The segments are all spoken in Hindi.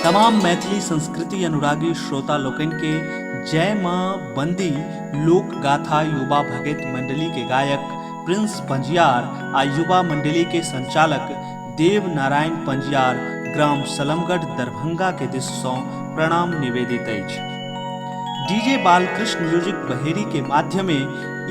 तमाम मैथिली संस्कृति अनुरागी श्रोता लोकन के जय माँ बंदी लोक गाथा युवा भगत मंडली के गायक प्रिंस पंजियार आ युवा मंडली के संचालक देव नारायण पंजियार ग्राम सलमगढ़ दरभंगा के दिस सौ प्रणाम निवेदित अछि। डीजे बालकृष्ण म्यूजिक बहेरी के माध्यमे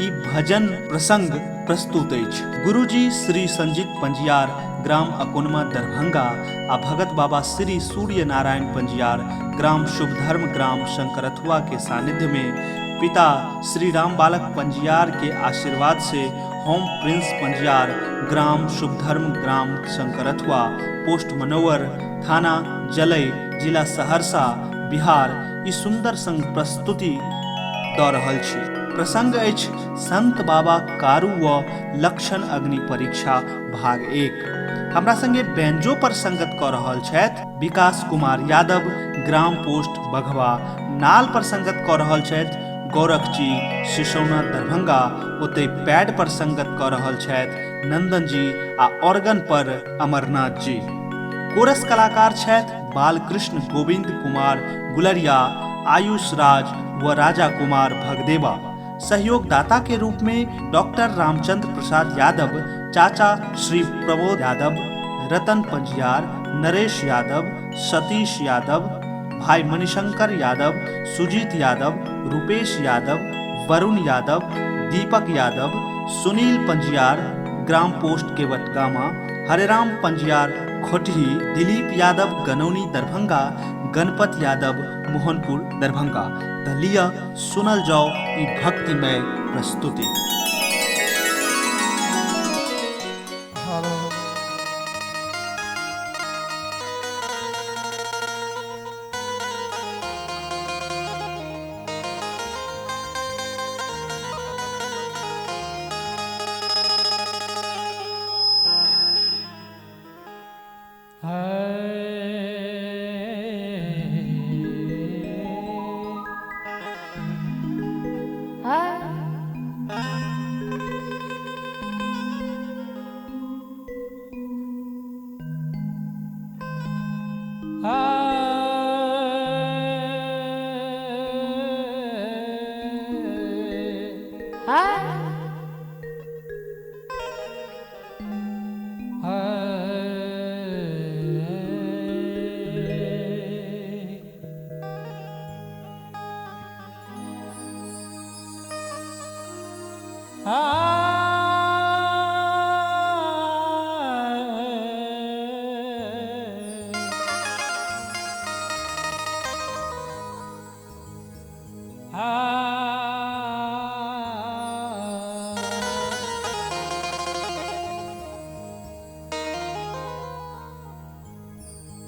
ई भजन प्रसंग प्रस्तुत अछि। गुरुजी श्री संजीत पंजियार ग्राम अकोनमा दरभंगा आ भगत बाबा श्री सूर्य नारायण पंजियार ग्राम शुभधर्म ग्राम शंकरथुआ के सानिध्य में पिता श्री राम बालक पंजियार के आशीर्वाद से होम प्रिंस पंजियार ग्राम शुभधर्म ग्राम शंकरथुआ पोस्ट मनोवर थाना जलई जिला सहरसा बिहार ई सुंदर संग प्रस्तुति दऽ रहल छी। प्रसंग अछि संत बाबा कारू व लक्षण अग्नि परीक्षा भाग 1। हमरा संगे बैंजो पर संगत कऽ रहल छथि विकास कुमार यादव ग्राम पोस्ट बघवा। नाल पर संगत कऽ रहल छथि गौरखजी सिसौना दरभंगा। ओतै पैड पर संगत कऽ रहल छथि नंदन जी आ ऑर्गन पर अमरनाथ जी। कोरस कलाकार छथि बालकृष्ण गोविंद कुमार गुलरिया, आयुष राज व राजा कुमार भगदेवा। सहयोगदाता के रूप में डॉक्टर रामचंद्र प्रसाद यादव, चाचा श्री प्रमोद यादव, रतन पंजियार, नरेश यादव, सतीश यादव, भाई मणिशंकर यादव, सुजीत यादव, रूपेश यादव, वरुण यादव, दीपक यादव, सुनील पंजियार ग्राम पोस्ट केवटगामा, हरेराम पंजियार खोटही, दिलीप यादव गनौनी दरभंगा, गणपत यादव मोहनपुर दरभंगा। लिया सुनल जाओ ई भक्तिमय प्रस्तुति।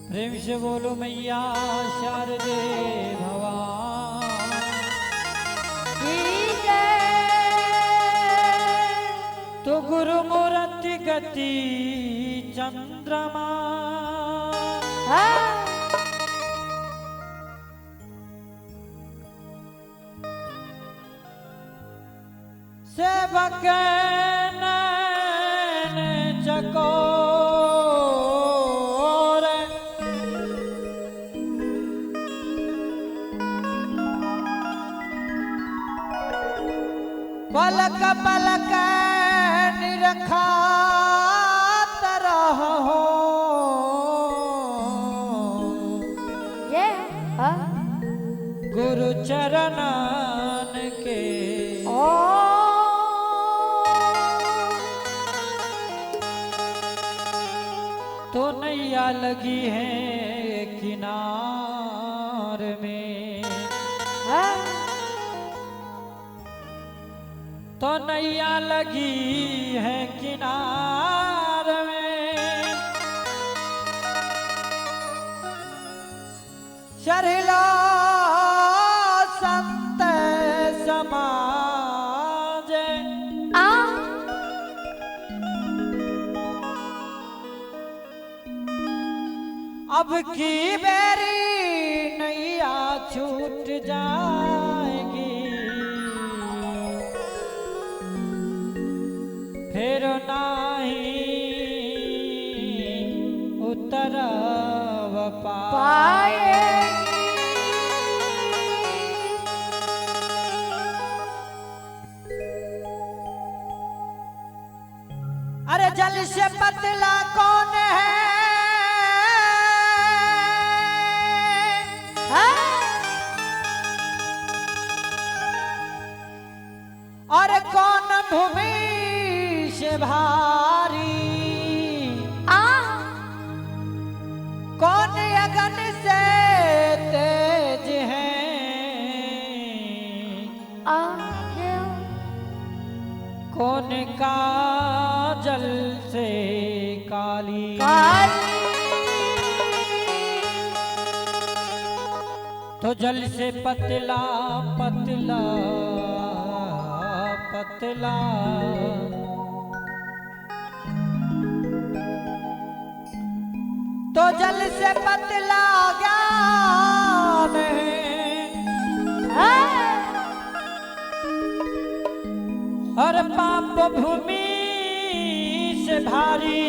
प्रेम से बोलो मैया शारदे भवानी तो गुरु मूर्ति गति चंद्रमा सेवक चको पलक पलक निरखात रहो गुरु चरणन के तो नैया लगी है किनार में तो नैया लगी है किनार में चरला संत समाज अब की बेरी नैया छूट जाएगी फिर नाही उतरब पाएगी। अरे जल से पतला कौन है? और कौन भूमि से भारी? कौन अगन से तेज है? कौन काजल से काली? तो जल से पतला पतला पतला, तो जल से पतला ज्ञान है। और पाप भूमि से भारी,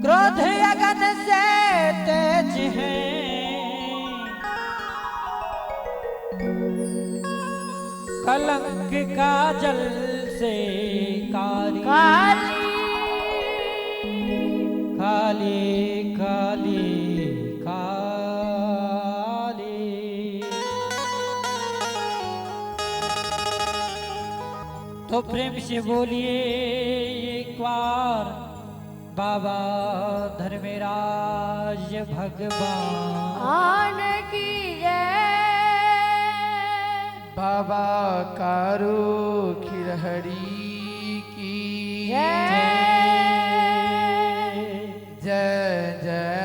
क्रोध अगन से तेज है। कलंक काजल से काली, काली काली काली। तो प्रेम से बोलिए एक बार बाबा धर्मराज भगवान की जय। बाबा कारू खिरहरी की जय। जय जय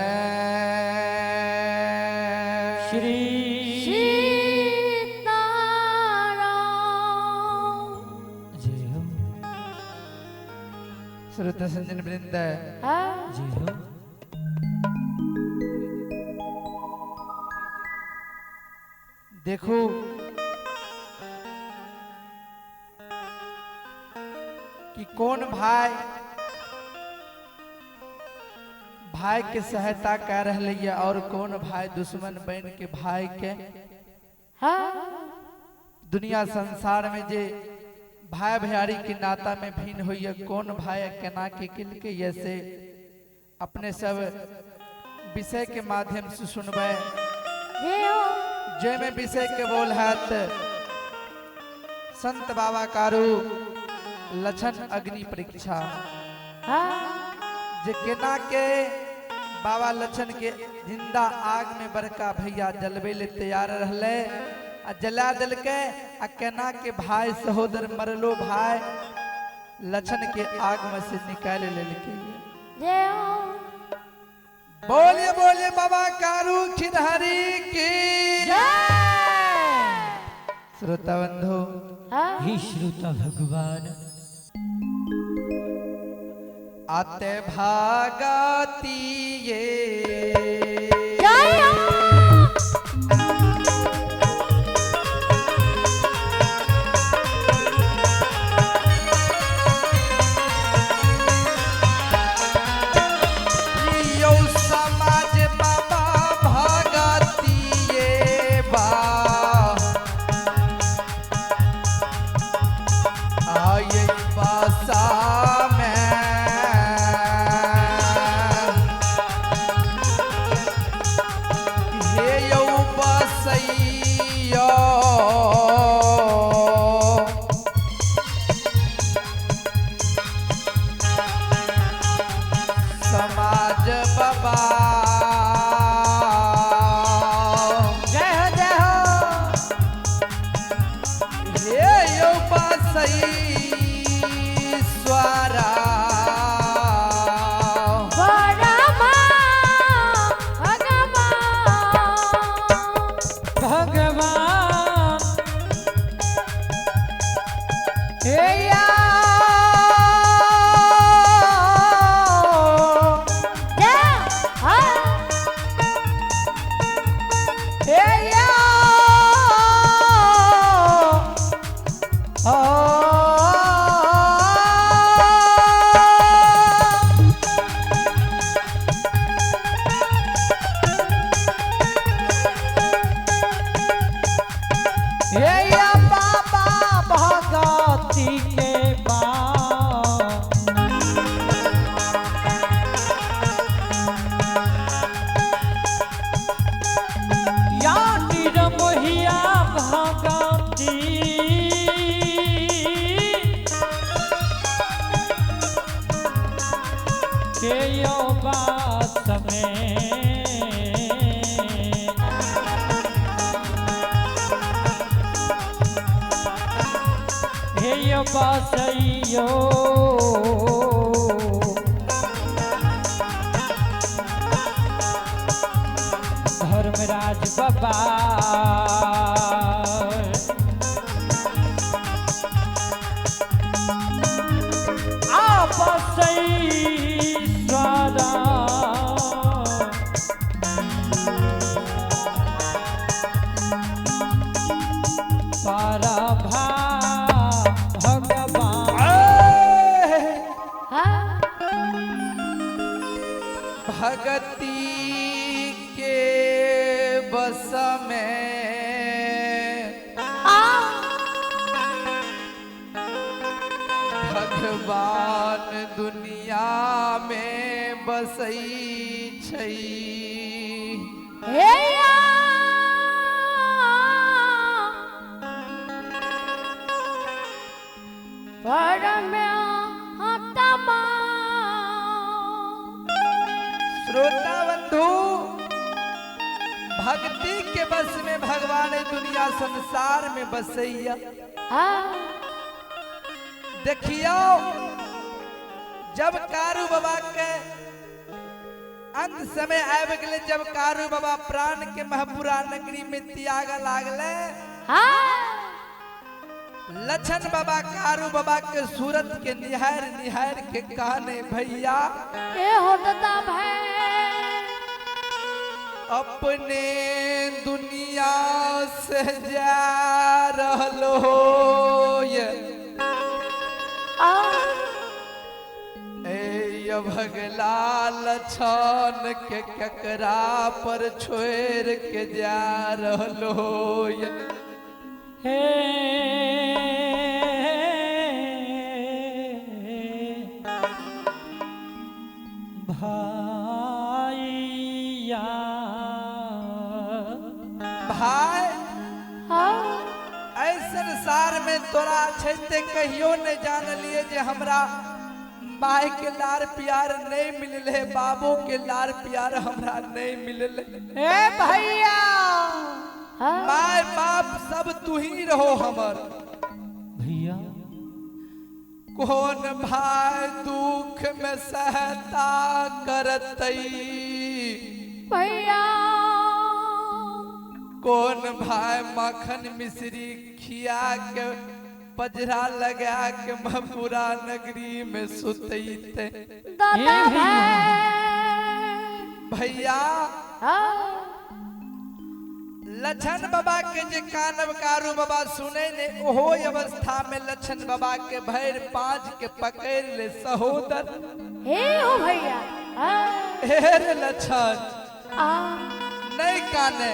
श्री सीताराम। जय हो श्रोता संजन वृंद, जय हो। देखो कि कौन भाई भाई के सहायता कर रहे है और कौन भाई दुश्मन बन के भाई के दुनिया संसार में जे भाई भैयारी के नाता में भिन्न हुई है। कौन भाई केना के किल के ऐसे अपने सब विषय के माध्यम से सुनबे। जय में विषय के बोल हाथ संत बाबा कारू लक्षण अग्नि परीक्षा। जे केना के बाबा लक्षण के जिंदा आग में बड़का भैया जलबे ले तैयार रहले आ जला दिल के आ केना के भाई सहोदर मरलो भाई लक्षण के आग में से निकाल ले के। बोलिए बोलिए बाबा कारू खिरहरी की श्रोता बंधु, ही श्रोता भगवान आते भागती ये समाज बाबा भागती ये बा आये बासा समाज बाबा जय हो जय हो। ये यो पासई स्वरा भगवान हे या बाबा भगती के बात या निरमोहिया भगती के यो बात में हे यो बासैयो धर्मराज बाबा आपसैश्वरा परभा भगती के बस में भगवान दुनिया में बसई छई हे या परमात्मा श्रोता बंधु भक्ति के बस में भगवान दुनिया संसार में बसैया देखियो जब कारू बाबा के अंत समय आब गए जब कारू बाबा प्राण के महपुरा नगरी में त्याग लागले लछन बाबा कारू बाबा के सूरत के निहार निहार के कहने भैया ए होता भाई अपने दुनिया से जा रहलो ये भगला लछन के ककरा पर छोड़ के जा रहलो ये हे भाईया भाई ऐसे संसार में तोरा छैते कहियो नहीं जान लिए जे हमरा माय के लार प्यार नहीं मिलले बाबू के लार प्यार हमरा नहीं मिलले ए भैया माय बाप सब तू ही रहो हमर भैया कौन भाई दुख में सहता करतई भैया कौन भाई मक्खन मिश्री खिया के पजरा लगा के महपुरा नगरी में सुतईते दादा भैया लछन बाबा के जे कानव कारू बाबा सुने ने ओहो अवस्था में लछन बाबा के भैर पांच के पकड़ ले सहोदर हे हो भैया हे रे लछन नहीं काने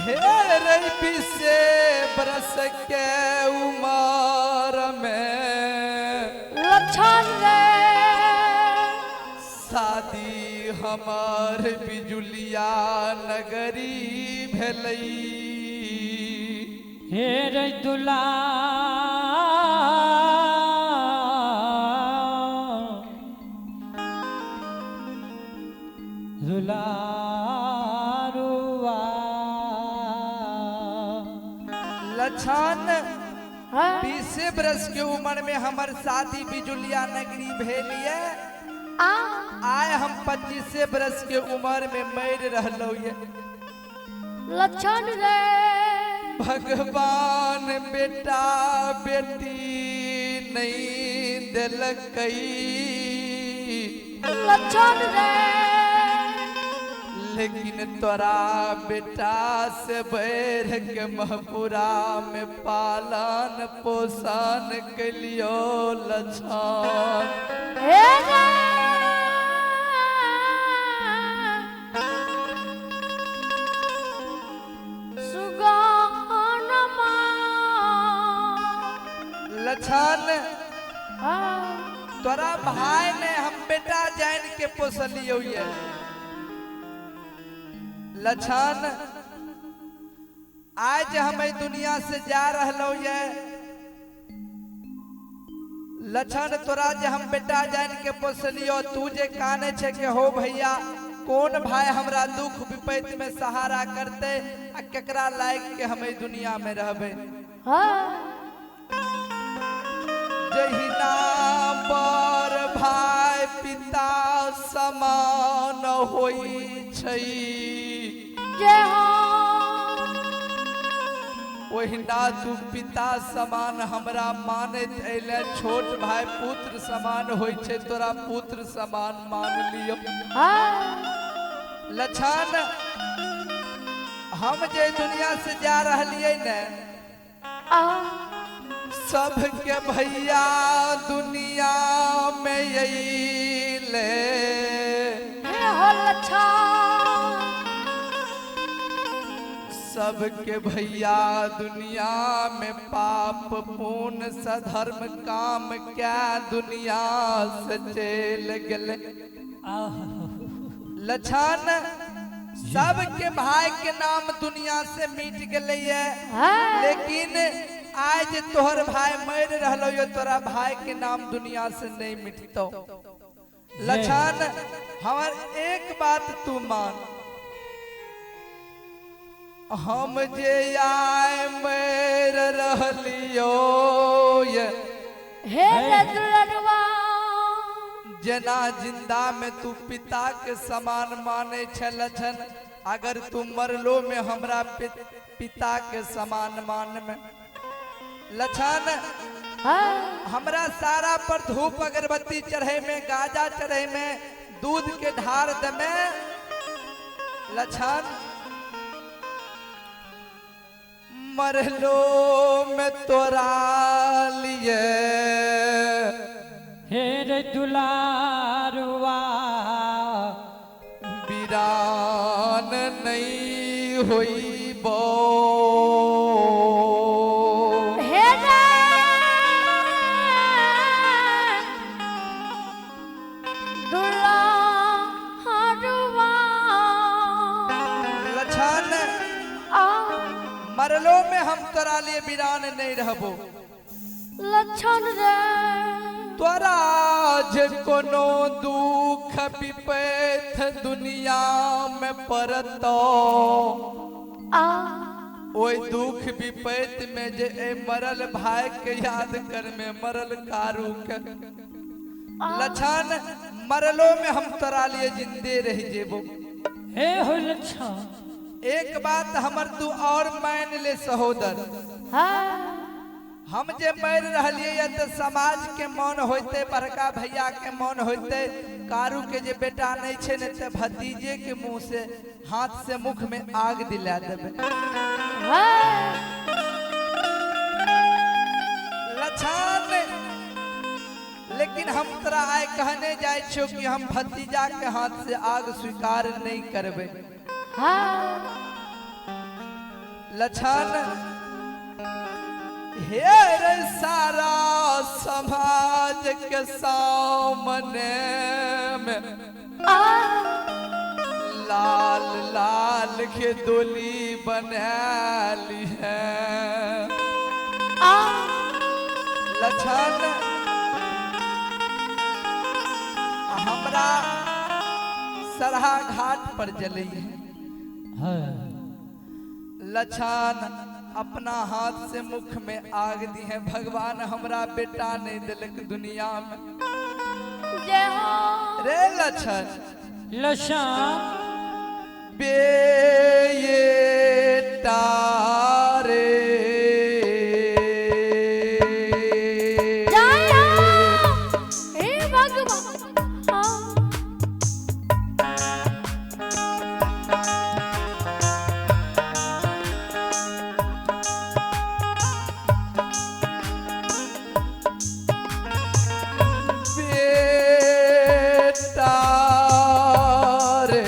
हे रे से बरस के उमर में लछन रे शादी हमार बिजुलिया नगरी भेलई हे रे दुला दुलारुआ लछन 20 बरस के उम्र में हमार शादी बिजुलिया नगरी भेलिए आए हम 25 बरस के उम्र में मर रहलो ये लछन रे भगवान बेटा बेटी नहीं दिलकई लछन रे लेकिन तोरा बेटा से बैर के महपुरा में पालन पोषण कलियो लछन हे रे भाई ने हम बेटा जान के पोसलियो ये लछन आज हम ई दुनिया से जा रहलो ये लछन तोरा जे हम बेटा जान के पोसलियो तू जे काने छे के हो भैया कौन भाई हमरा दुख विपत्ति में सहारा करते आ केकरा लायक के हम ई दुनिया में रहबे जहिना बर भाई पिता समान होई छई जय हो ओहिना तू पिता समान हमरा मानत अइले छोट भाई पुत्र समान होई छे तोरा पुत्र समान मान लियो लछन हम जे दुनिया से जा रहलिए ने सबके भैया दुनिया में यही ले सबके भैया दुनिया में पाप पुण्य सधर्म काम क्या दुनिया से चल गले लछन सबके भाई के नाम दुनिया से मिट गले लेकिन आज तोहर भाई मर रहलो यो तोरा भाई के नाम दुनिया से नहीं मिटतो लछन हमार एक बात तू मान हम जे आए मर रहलियो ये हे दुलरवा जना जिंदा में तू पिता के समान माने छे लछन अगर तू मरलो में हमरा पिता के समान मान में लछन हमरा सारा पर धूप अगरबत्ती चढ़े में गाजा चढ़े में दूध के ढार दे में लछन मरलो में तोरा लिए हे रे दुलारुआ वीरान नहीं होई बो मरलो में हम तोरा लिए वीरान नहीं रहबो लछन रे तोरा जे कोनो दुख विपैत दुनिया में पड़तो ओई दुख विपैत में जे मरल भाई के याद कर में मरल कारू के लछन मरलो में हम तोरा लिए जिंदे रह जेबो हे हो लच्छा एक बात हमर तू और मान ले सहोदर हम जे मर रहलिए तो समाज के मन होते बड़का भैया के मन होते कारू के जे बेटा नहीं छे ने ते भतीजे के मुंह से हाथ से मुख में आग दिला देबे लछन लेकिन हम तोरा आए कहने जाए छो कि हम भतीजा के हाथ से आग स्वीकार नहीं करबे लछन हेर सारा समाज के सामने में लाल लाल के डोली बनाली है लछन हमरा सरहा घाट पर जली है लछन अपना हाथ से मुख में आग दी है भगवान हमरा बेटा नहीं दिलक दुनिया में जय हो रे लछन लशा बेटा रे जय हो हे भगवान बेटा रे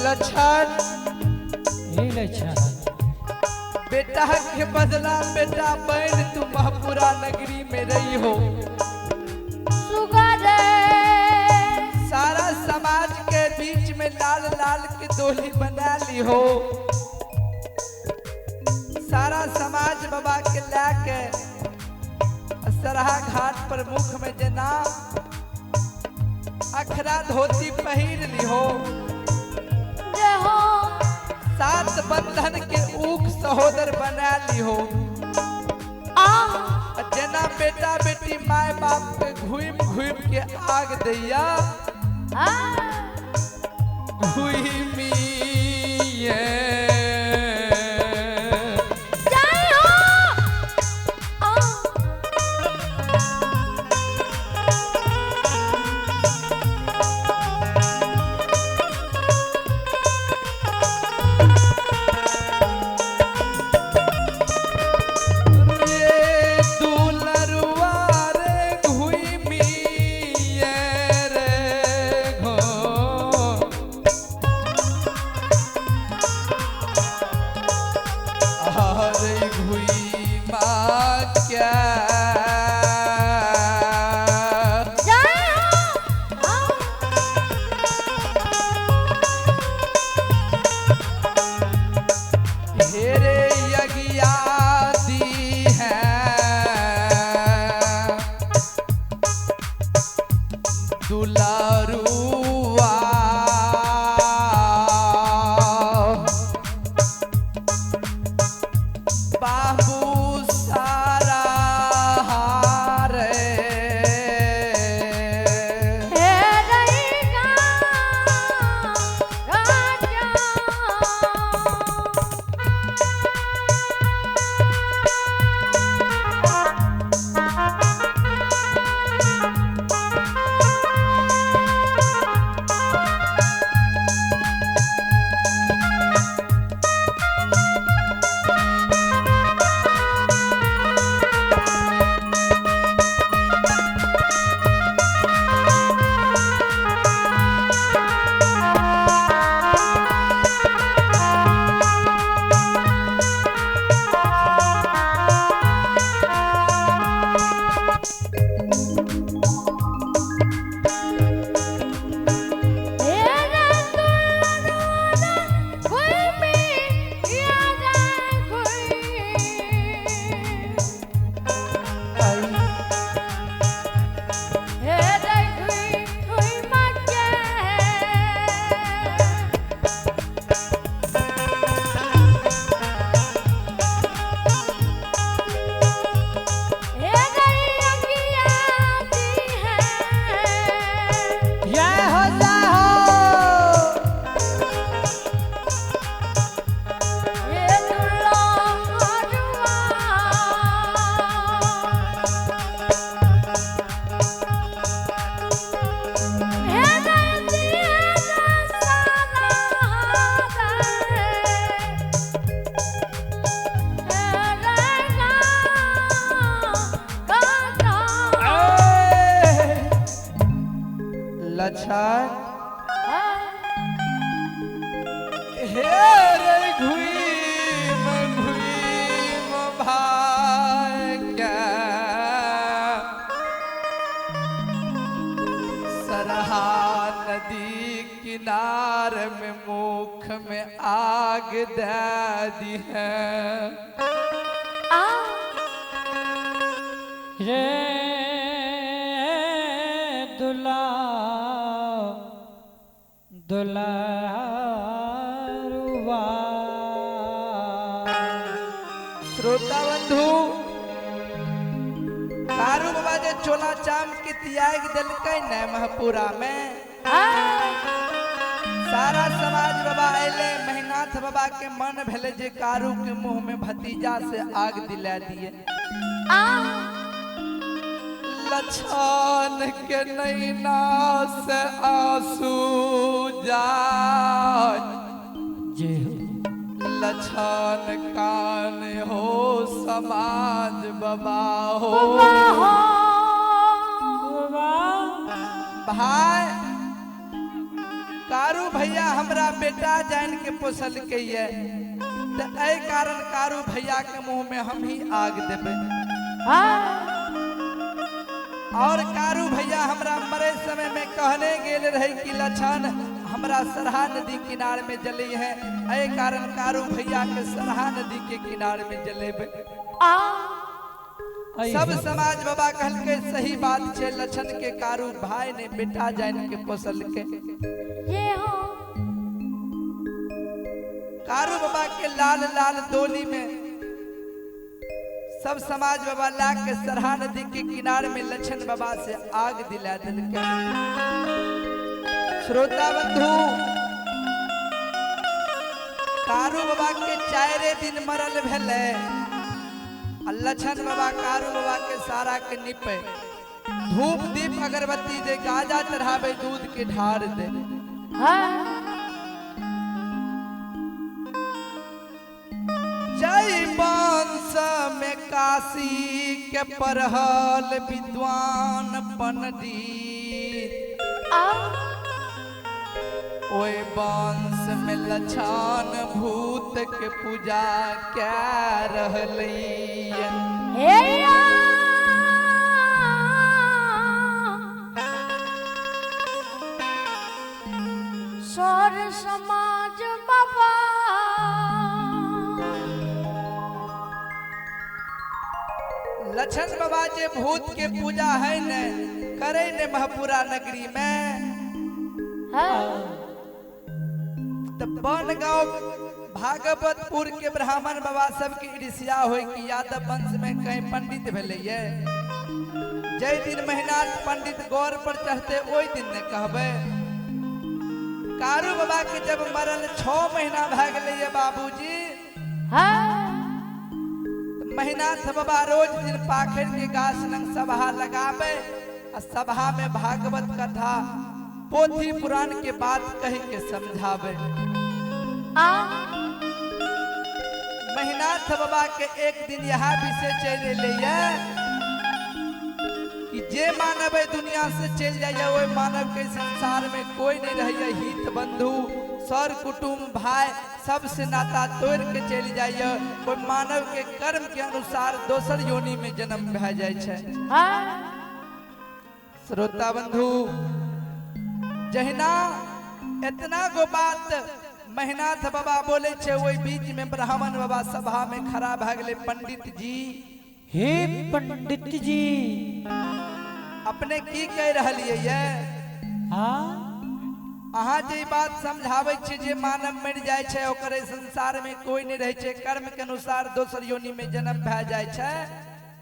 लक्षण हे लक्षण बेटा के बदला बेटा बहन तुम महपुरा नगरी में रही हो। सुगर सारा समाज के बीच में लाल लाल की डोली बना ली हो। सारा समाज बाबा के लाके सरहा घाट पर मुख में जना अखरा धोती पहिर ली हो। सात बंधन के ऊख सहोदर बना ली हो। जना बेटा बेटी माए बाप के घुम घुम के आग दैया बाबू सारा हारे हे रईगा राजा लक्षण हे रे घुईम भाग्य सरहा नदी किनार में मुख में आग दे दी है रे दुला दुलारुआ श्रोता बंधु कारू बाबा जे चोला चाम के त्याग दिलकै न महपुरा में सारा समाज बाबा अले महिनाथ बाबा के मन भेले जे कारू के मुंह में भतीजा से आग दिला दिए लछन के नैना से आंसू जाए जे हो लछन कान हो समाज बाबा हो भाई कारू भैया हमरा बेटा जान के पोसल के ये तो ऐ कारण कारू भैया के मुंह में हम ही आग देबे और कारू भैया हमरा मरे समय में कहने गेल रहे कि लछन हमरा सरहा नदी किनारे में जली है ऐ कारण कारू भैया के सरहा नदी के किनारे में जलेबे सब समाज बाबा कहल के सही बात छे लछन के कारू भाई ने बेटा जान के पोसल के ये हो कारू बाबा के लाल लाल डोली में सब समाज बाबा ला के सरहा नदी के किनारे में लछन बाबा से आग दिला दिल के श्रोता बंधु कारू बाबा के 4 दिन मरल भेले लछन बाबा कारू बाबा के सारा के निपे धूप दीप अगरबत्ती दे गाजा चढ़ावे दूध के ढार दे जय वंश में काशी के परहल विद्वान पंडित ओए वंश में लछन भूत के पूजा क्या रहली सर समाज बाबा लछन बाबा जे भूत के पूजा है न करे ने महपुरा नगरी में तो बन गाँव भागवतपुर के ब्राह्मण बाबा सबके ईर्ष्या हो कि यादव वंश में कहीं पंडित भेले जय दिन महीना पंडित गौर पर चढ़ते ओई दिन ने कहबे कारू बाबा के जब मरल 6 महीना भ गए बाबूजी महीनाथ बाबा रोज दिन पाखर के गाछ लंग सभा लगावे आ सभा में भागवत कथा पोथी पुराण के बात कह के समझावे। महीनाथ बाबा के एक दिन यह विषय चले ले कि जे मानव दुनिया से चल जाइए वो मानव के संसार में कोई नहीं रहिए, हित बंधु सर कुटुंब भाई सबसे नाता तोड़ के चल जाइए, कोई मानव के कर्म के अनुसार दोसर योनि में जन्म भे जाए छे। श्रोता बंधु जहिना इतना गो बात महीनाथ बाबा बोले छे वही बीच में ब्राह्मण बाबा सभा में खड़ा भ गए। पंडित जी हे पंडित जी अपने की कह रहिए ये अहाँ जे बात समझावे छे जे मानव मर जाए छे ओकरे संसार में कोई नहीं रहे छे, कर्म के अनुसार दोसर योनि में जन्म भे जाए छे।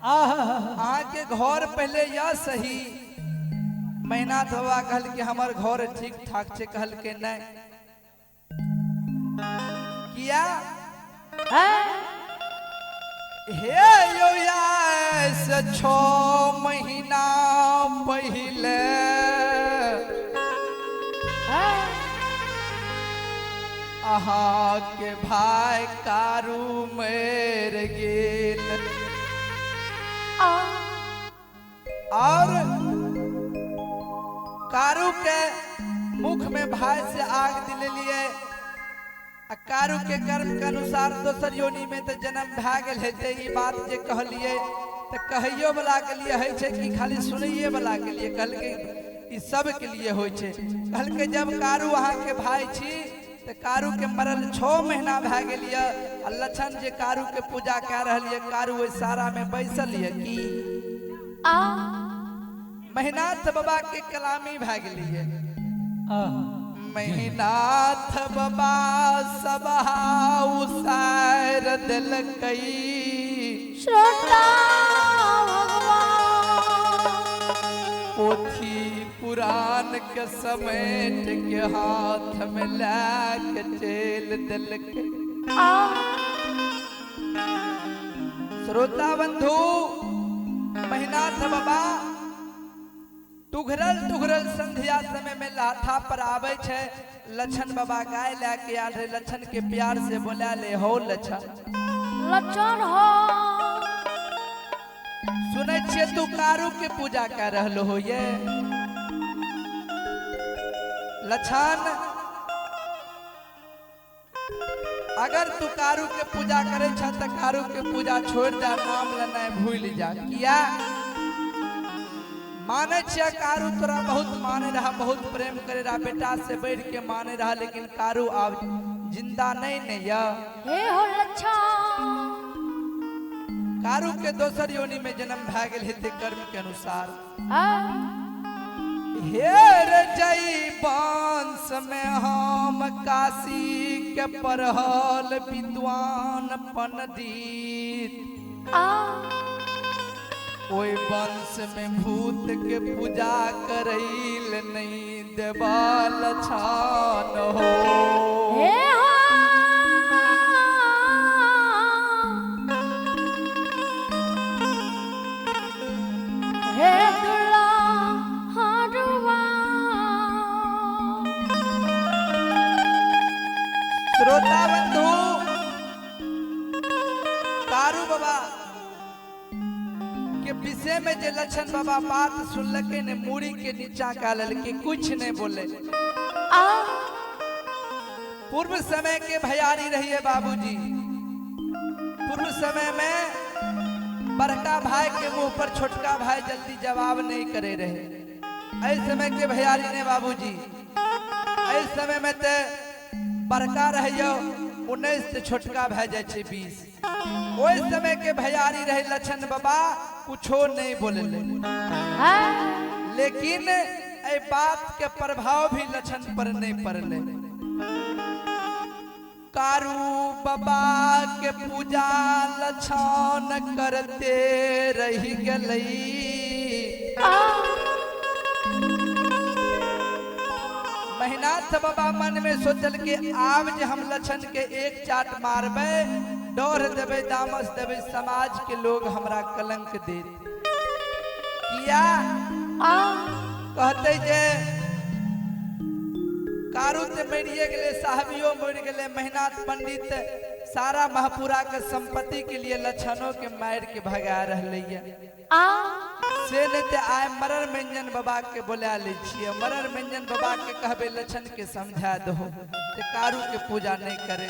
अहाँ के घर पहले या सही महीनाथ बाबा कहल के हमर घर ठीक ठाक छे, कहल के नहीं किया हे यो से 6 महीना पहले अहाँ के भाई कारू मर गेल और कारू के मुख में भाई से आग दिले लिए। कारू के कर्म के अनुसार दोसर योनि में तो जन्म भे गेल हेते। ई बात जे कहलिए तो कहियो वाला के लिए है छे कि खाली सुनइए वाला के लिए? कहल के ई सब के लिए होय छे। कहल के जब कारू अहाँ के भाई छी तो कारू के मरल 6 महीना भे गेलिए आ लक्षण जे कारू के पूजा कर रहलिए कारू ओइ सारा में बैसल ये की महीनाथ बाबा के कलामी भे गेलिए। महीनाथ बाबा सभा उसार दिलकई श्रोता पोथी पुराण के समेट के हाथ में लाक चेल दिलकई। श्रोता बंधु महीनाथ बाबा टुघरल संध्या समय में लाठा पर आवे छे। लक्षण बाबा गाय लेके आ रहे, लक्षण के प्यार से बोला ले हो लक्षण हो सुने छे तू कारू के पूजा कर रहलो हो ये लक्षण अगर तू कारू के पूजा करे छ त कारू के पूजा छोड़ जा, नाम लेना भूल जा। किया माने छे कारू तोरा बहुत माने रहा, बहुत प्रेम करे रहा, बेटा से बढ़ के माने रहा, लेकिन कारू अब जिंदा नहीं हे हो लच्छा कारू के दोसर योनि में जन्म भे गेल हेते कर्म के अनुसार। हेर जई वंश में हम काशी के पढ़ल विद्वान पंडित, ओई वंश में भूत के पूजा करैल नहीं देवाल छान हो। श्रोता बंधु कारू बाबा के विषय में जे लक्षण बाबा बात सुनलके ने मूड़ी के नीचा का ललके कुछ नहीं बोले। पूर्व समय के भैयारी रहिए बाबूजी, पूर्व समय में बड़का भाई के मुंह पर छोटका भाई जल्दी जवाब नहीं करे रहे। ऐ समय के भैयारी ने बाबूजी, ऐ समय में ते बड़का रहियो 19 से छोटका भे जाए 20। ओइ समय के भैयारी रहे लक्षण बाबा कुछो नहीं बोले लेकिन ए बात के प्रभाव भी लक्षण पर नहीं पड़ले। कारू बाबा के पूजा लछन करते रही गलई। महिनाथ बाबा मन में सोचल के आब जे हम लछन के एक चाट मारबे, डोर देवे, दामस देवे, समाज के लोग हमरा कलंक दे। किया कहते जे कारू ते मरिए गए, साहबियों मर गए, मेहनाथ पंडित सारा महपुरा के संपत्ति के लिए लछनों के मार के भगा रहे से नहीं आए मरर मंजन बाबा के बुला ले छिए। मरर मंजन बाबा के कहबे लछन के समझा दो कि कारू के पूजा नहीं करे।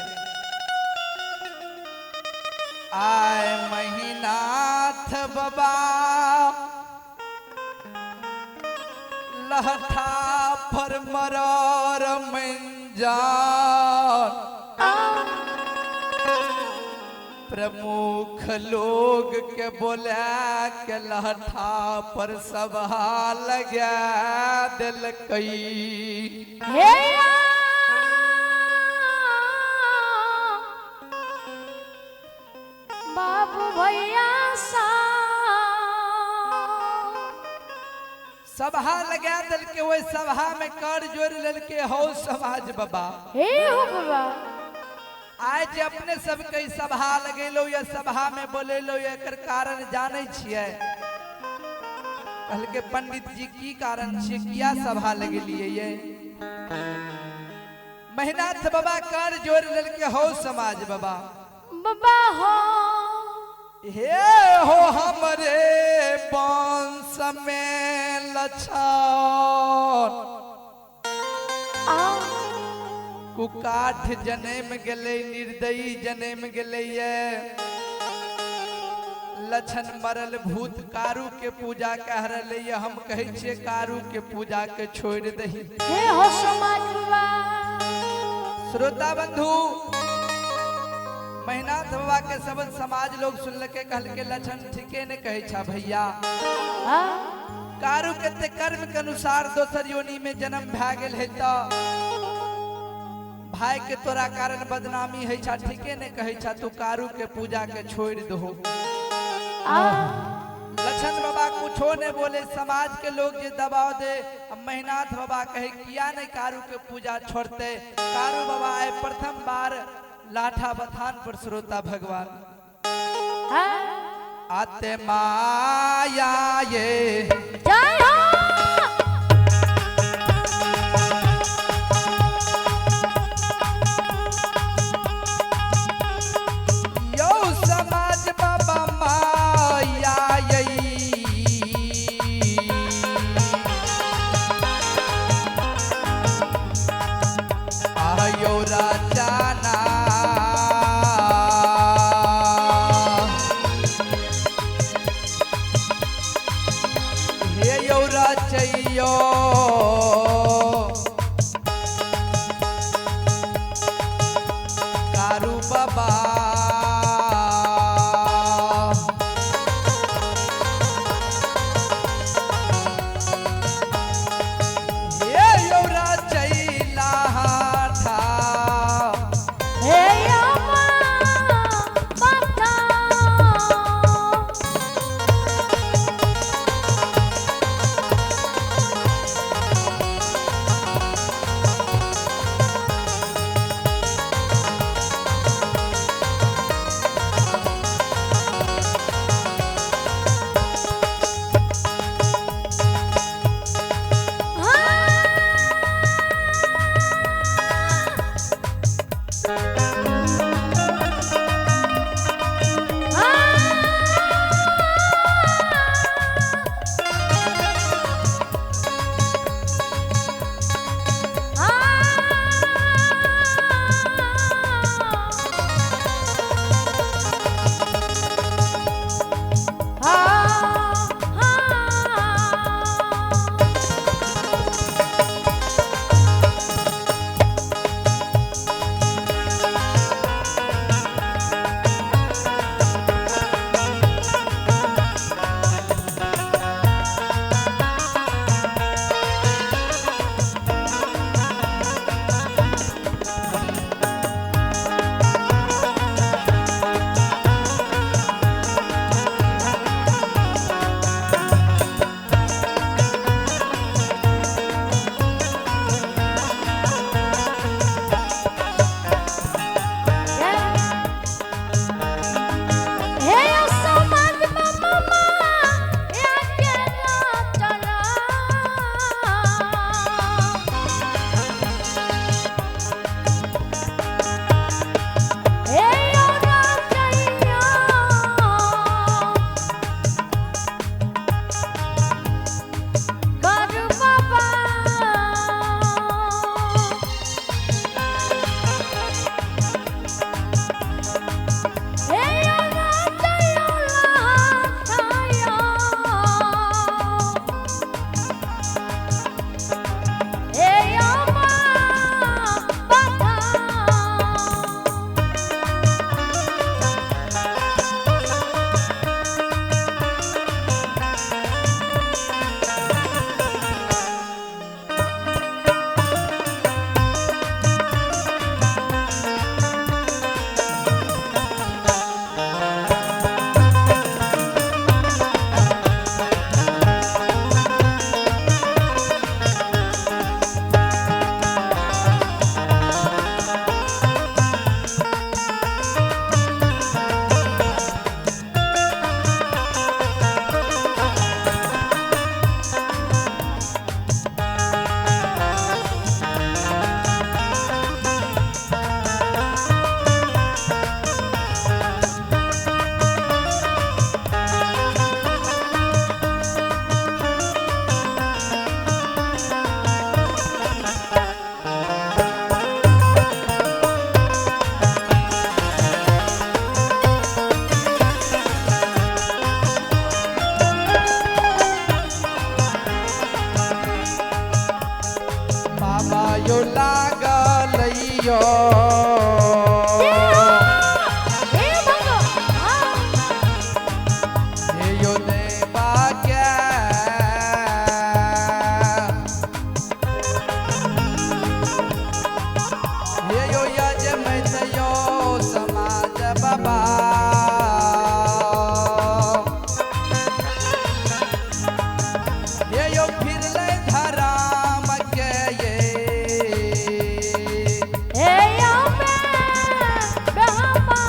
आए महिनाथ बाबा लहठा पर मरर मंजन, प्रमुख लोग के बोला के लहठा पर सभा लगा दिलकई। बाबू भैया सभा लगा दिल के, वो सभा में कर जोड़ लेल के हो समाज बाबा। हे हो बाबा आज अपने सब कई सभा लगेलो या सभा में बोलेलो, एकर कारण जाने छिए। कहल के पंडित जी की कारण छे, किया सभा लगेलिए ये। महिनाथ बाबा कर जोड़ लेल के हो समाज बाबा। बाबा हो हे हो हमरे वंश में लछन, कुकाठ जन्म गले, निर्दयी जन्म गले। लछन मरल भूत कारू के पूजा कह रहे, हम कहे छे कारू के पूजा के छोड़ दही। हे हो समाज बाबा। श्रोता बंधु, महिनाथ बाबा के सबद समाज लोग सुन के कहल के लछन ठीके ने कहे छा भैया। कारू के कर्म के अनुसार दोसर योनि में जन्म भा गेल है तो भाई के तोरा कारण बदनामी है छा, ठीके ने कहे छा तू कारू के पूजा के छोड़ दो। लछन बाबा कुछो ने बोले, समाज के लोग जे दबाव दे। महिनाथ बाबा कहे किया नहीं कारू के पूजा छोड़ते। कारू बाबा आए प्रथम बार लाठा बथान पर। श्रोता भगवान आते माया ये जय हो यो समाज बाबा माया आयो राजाना हे यो बाबा ये यो फिर ले धराम के ये ए यो बे बहमा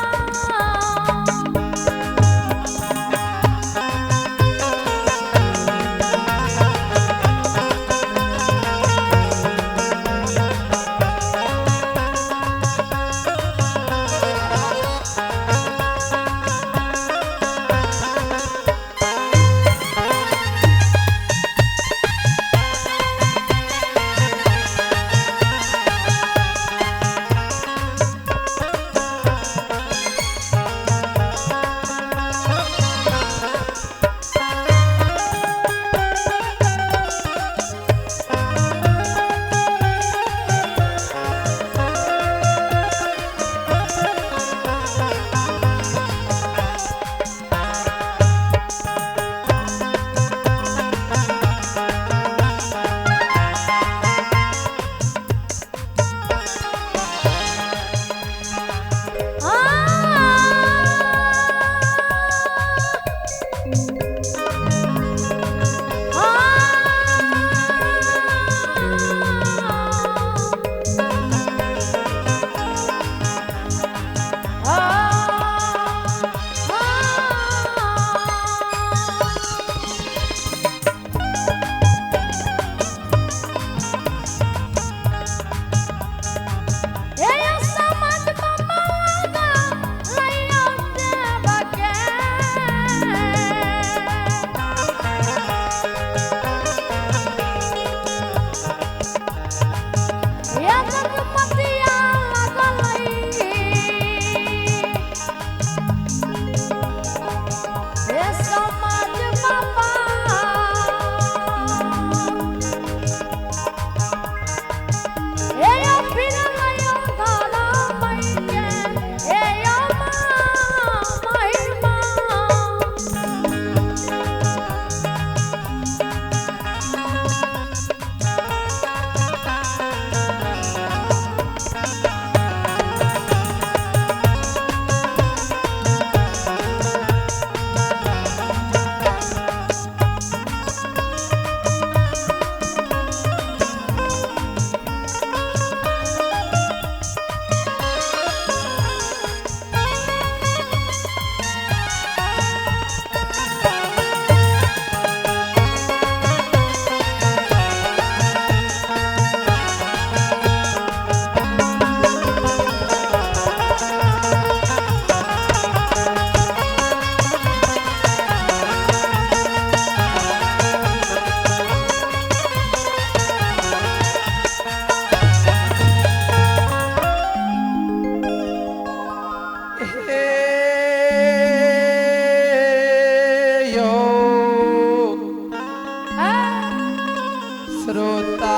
श्रोता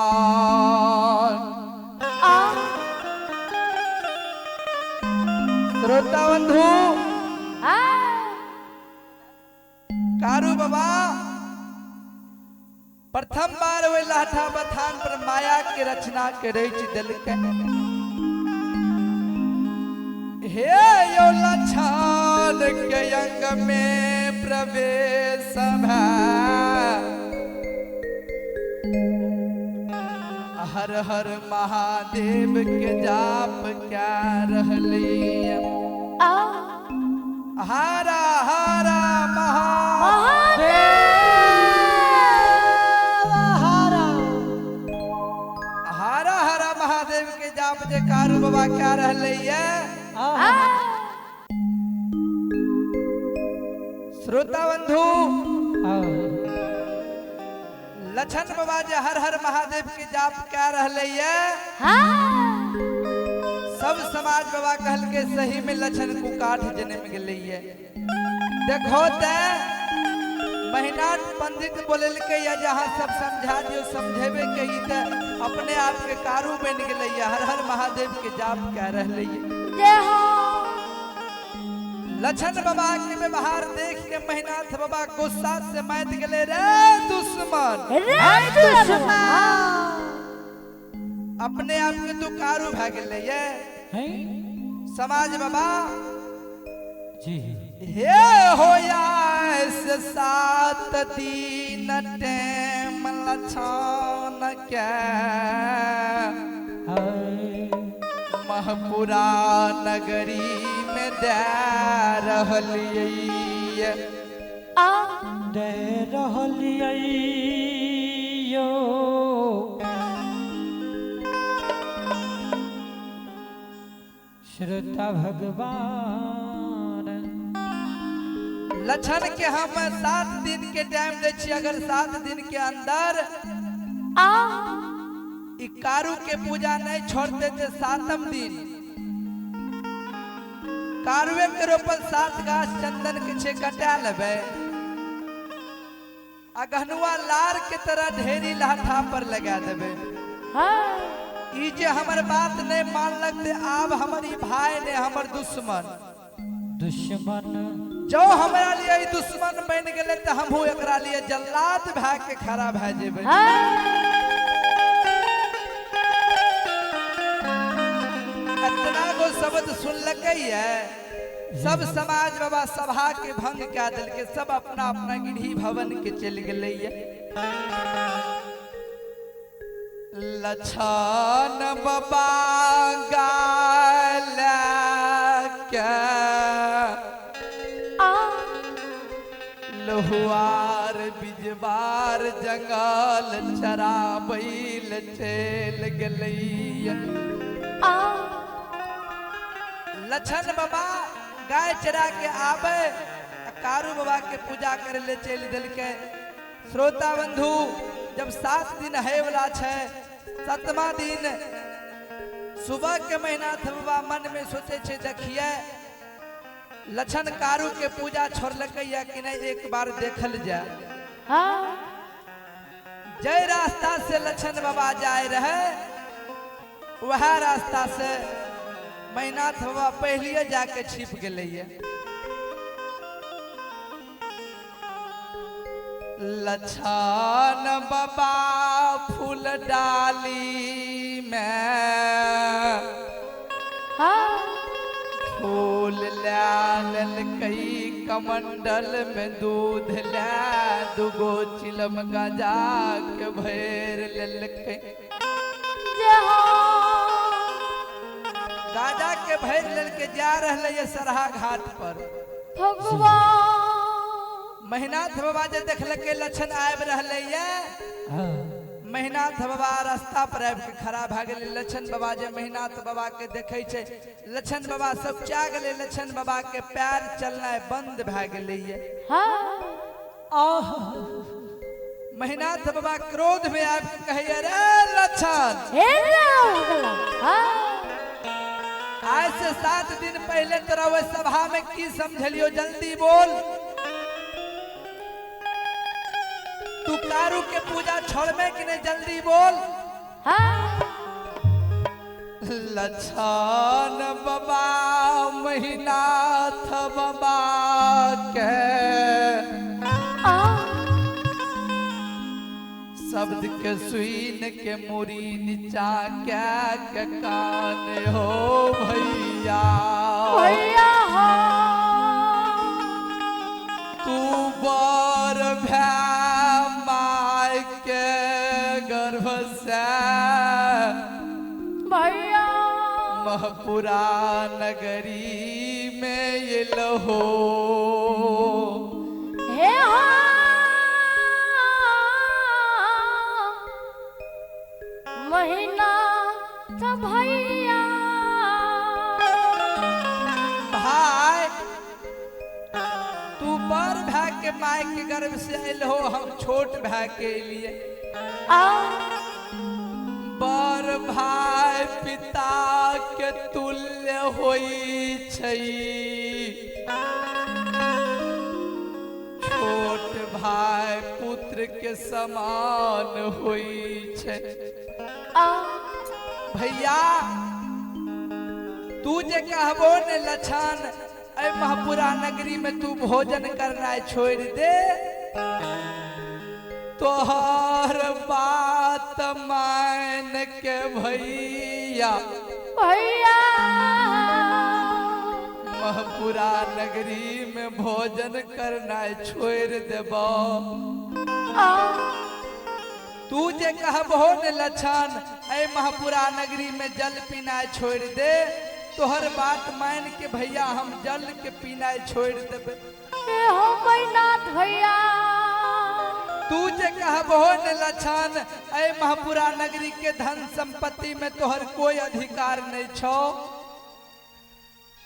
भगवान श्रोता बंधु कारू बाबा प्रथम बार वे लाठा बथान पर माया के रचना के रच दिल के हे यो लछन के अंग में प्रवेश हर हर महादेव के जाप क्या रहली हरा हरा हरा हरा महादेव के जाप जे कारू बाबा क्या रहले श्रोता बंधु लछन बाबा जे हर हर महादेव के जाप क्या रहले सब समाज बाबा कहल के सही में लछन को काठ जन्म गेले देखो ते महीना पंडित बोले के या जहाँ सब समझा दियो समझेबे के ही ते अपने आप के कारू बन गेले हर हर महादेव के जाप क्या रहले लछन बाबा के व्यवहार देख के महीनाथ बाबा गुस्सा से मैत गेले रे दुश्मन अपने आप के तू कारू भा गेले ये हैं समाज बाबा जी हे होया से 7 दिन टेम लछन के हाय महपुरा नगरी में दे रहलिए आ दे रहलिए यो श्रोता भगवान लक्षण के हम 7 दिन के टाइम दे छी अगर 7 दिन के अंदर आ इ कारू के पूजा नहीं छोड़ते थे 7म दिन कारुए के रोपल 7 गाछ चंदन के छे कटा लेबे आ गहनुआ लार के तरह ढेरी लाठा पर लगा देबे हाँ ई जे हमर बात नहीं मानलक ते आब हमर ई भाई ने हमर दुश्मन दुश्मन जो हमरा लिए ई दुश्मन बन गेले त हमहू एकरा लिए जल्लाद भा के खड़ा भा जेबे इतना गो शब्द सुनलकै है सब समाज बाबा सभा के भंग कऽ देलकै सब अपना अपना गिरही भवन के चल गेलै लछन बाबा गाल के लोहार बिजबार जंगल चराबैल चल गेलै लछन बाबा गाय चरा के आबे कारू बाबा के पूजा करे ले चल दिलके श्रोता बंधु जब 7 दिन है वाला छे 7वां दिन सुबह के महीना बाबा मन में सोचे छे देखिए लछन कारू के पूजा छोड़लकै या कि नहीं एक बार देखल जाए जय रास्ता से लछन बाबा जाए रहे वह रास्ता से मैनाथ बाबा पहलिए जाके छिप गेलै लछन बाबा फूल डाली में फूल ललकै कमंडल में दूध ला दुगो चिलम गजा के भैर लेलकै गाजा के भैर लेके जा रहे सरहा घाट पर महीनाथ बाबा जे देखलकै लछन आबि रहले महीनाथ बाबा रास्ता पर आबि के खड़ा भए गेलै लछन बाबा जे महीनाथ बाबा के देखे छे लछन बाबा सब चा गेलै लछन बाबा के पैर चलनाइ बंद भए गेलै महीनाथ बाबा क्रोध में आबि के कहे रे लछन आज से 7 दिन पहले तोरा वो सभा में की समझलियो जल्दी बोल तू कारू के पूजा छोड़बे कि नहीं जल्दी बोल लछन बाबा महीनाथ बाबा के शब्द के सुन के मुरी नीचा के कान हो भैया तू बर भै माय के गर्भ से महपुरा नगरी में ये लहो महीना तो भैया भाई तू बड़ भाई के माय के गर्भ से आयल हो हम छोट भाई के लिए बड़ भाई पिता के तुल्य होई छई छोट भाई पुत्र के समान होई छे भैया तू जे कहबो ने लछन ऐ महपुरा नगरी में तू भोजन करना छोड़ दे तोहर बात बात मान के भैया भैया महपुरा नगरी में भोजन करना छोड़ देबो। आ तू जे कहबहो ने लछन ऐ महपुरा नगरी में जल पीना छोड़ दे, तोहर बात मान के भैया हम जल के पीना छोड़ देबे। ए हो बैनाथ भैया तू जे कहबहो ने लछन ऐ महपुरा नगरी के धन संपत्ति में तोहर कोई अधिकार नहीं छो।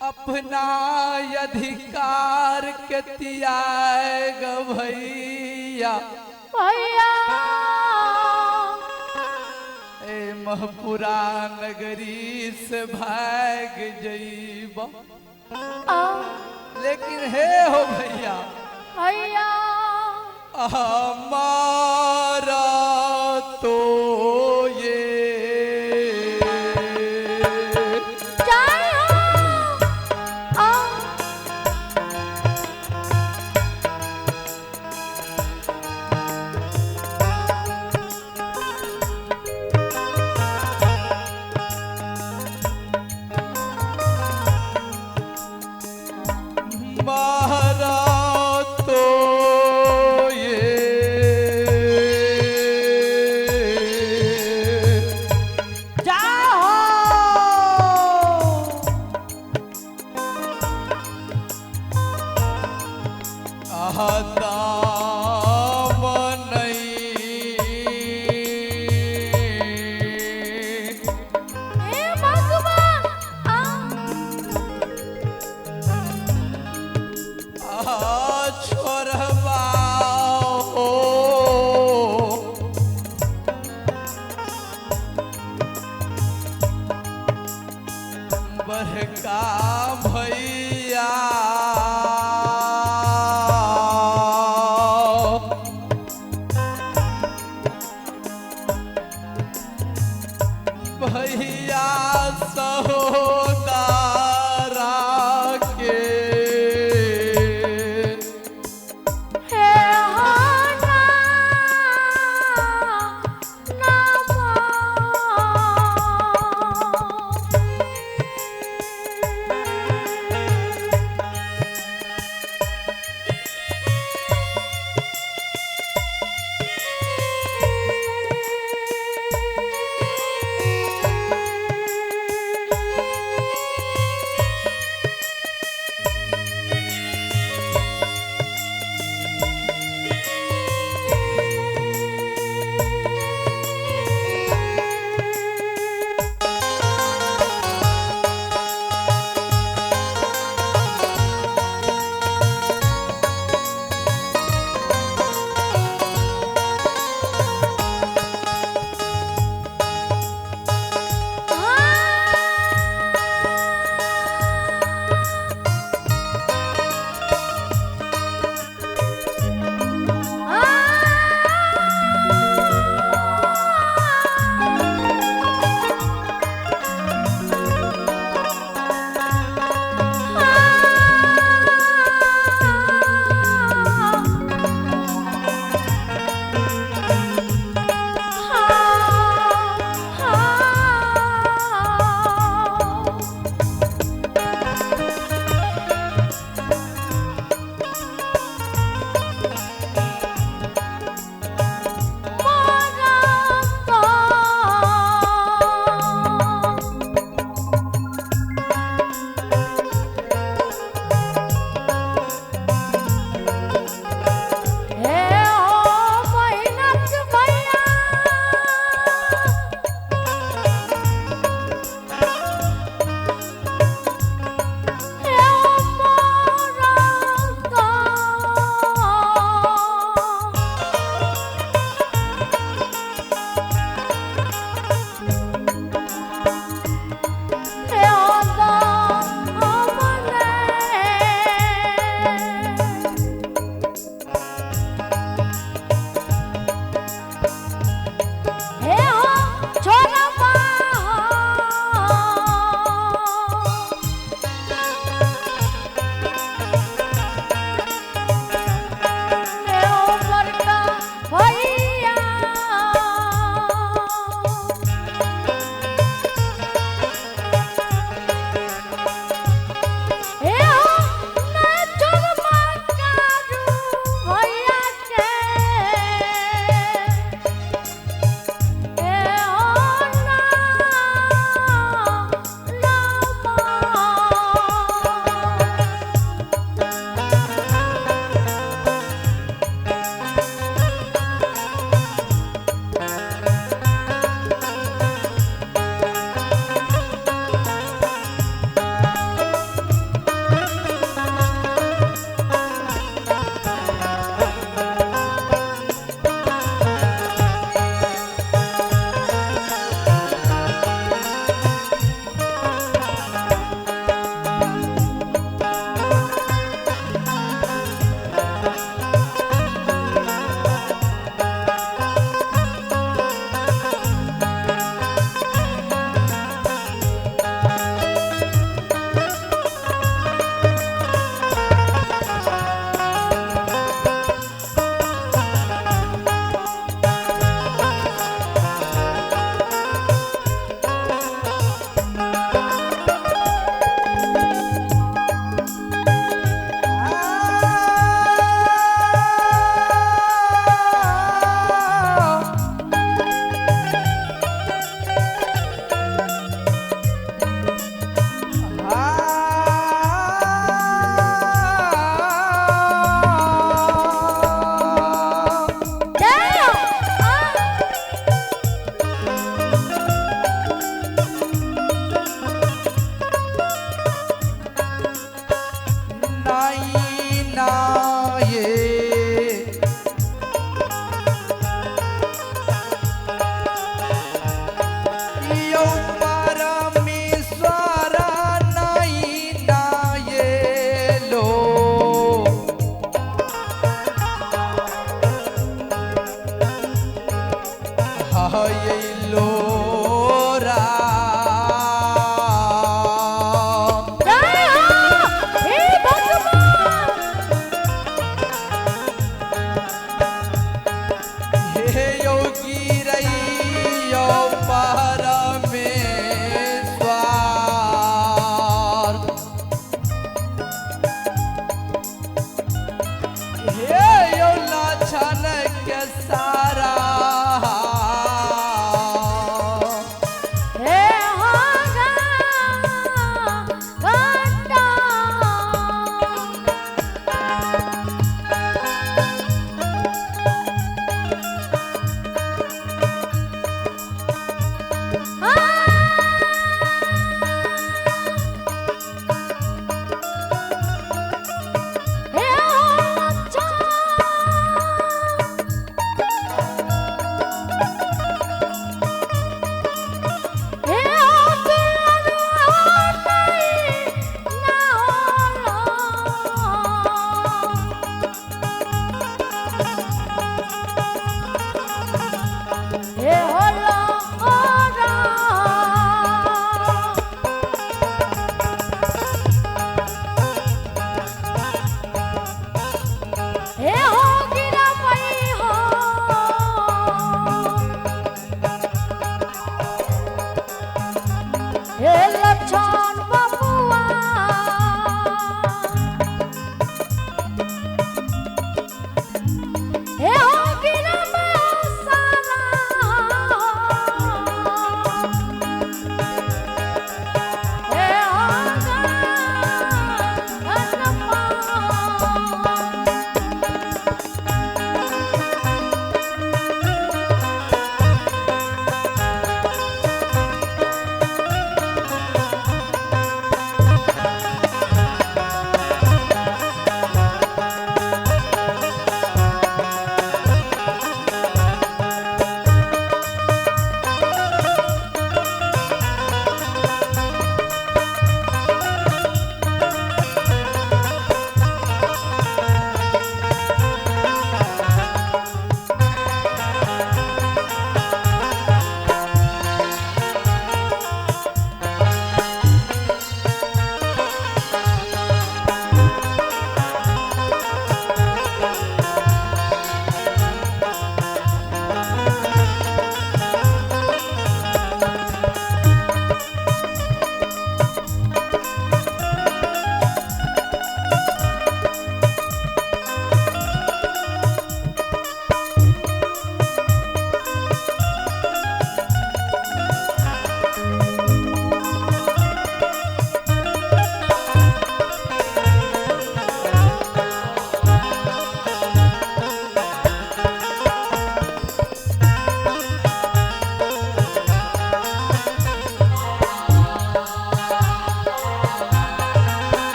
अपना अधिकार के त्याग भैया भैया ए महपुरा नगरी से भाग जइब। आ लेकिन हे हो भैया भैया हमारा तो ये जय हो आ हमारा तो ये दाम नहीं हे भगवान छोड़वा हो बड़का भैया भैया सहोदरा के हे होना नामा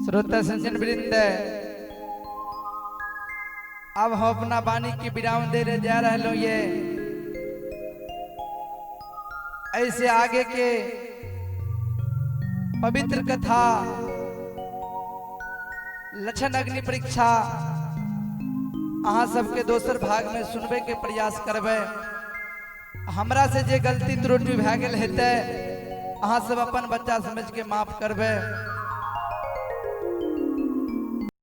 श्रोता सज्जन वृंद, अब हम अपना वाणी की विराम दे रहे जा रहे ये ऐसे आगे के पवित्र कथा लक्षण अग्नि परीक्षा अहाँ सबके दोसर भाग में सुनबे के प्रयास करबे। हमरा से जे गलती त्रुटि भए गेल हेतै अहाँ सब अपन बच्चा समझ के माफ करबे।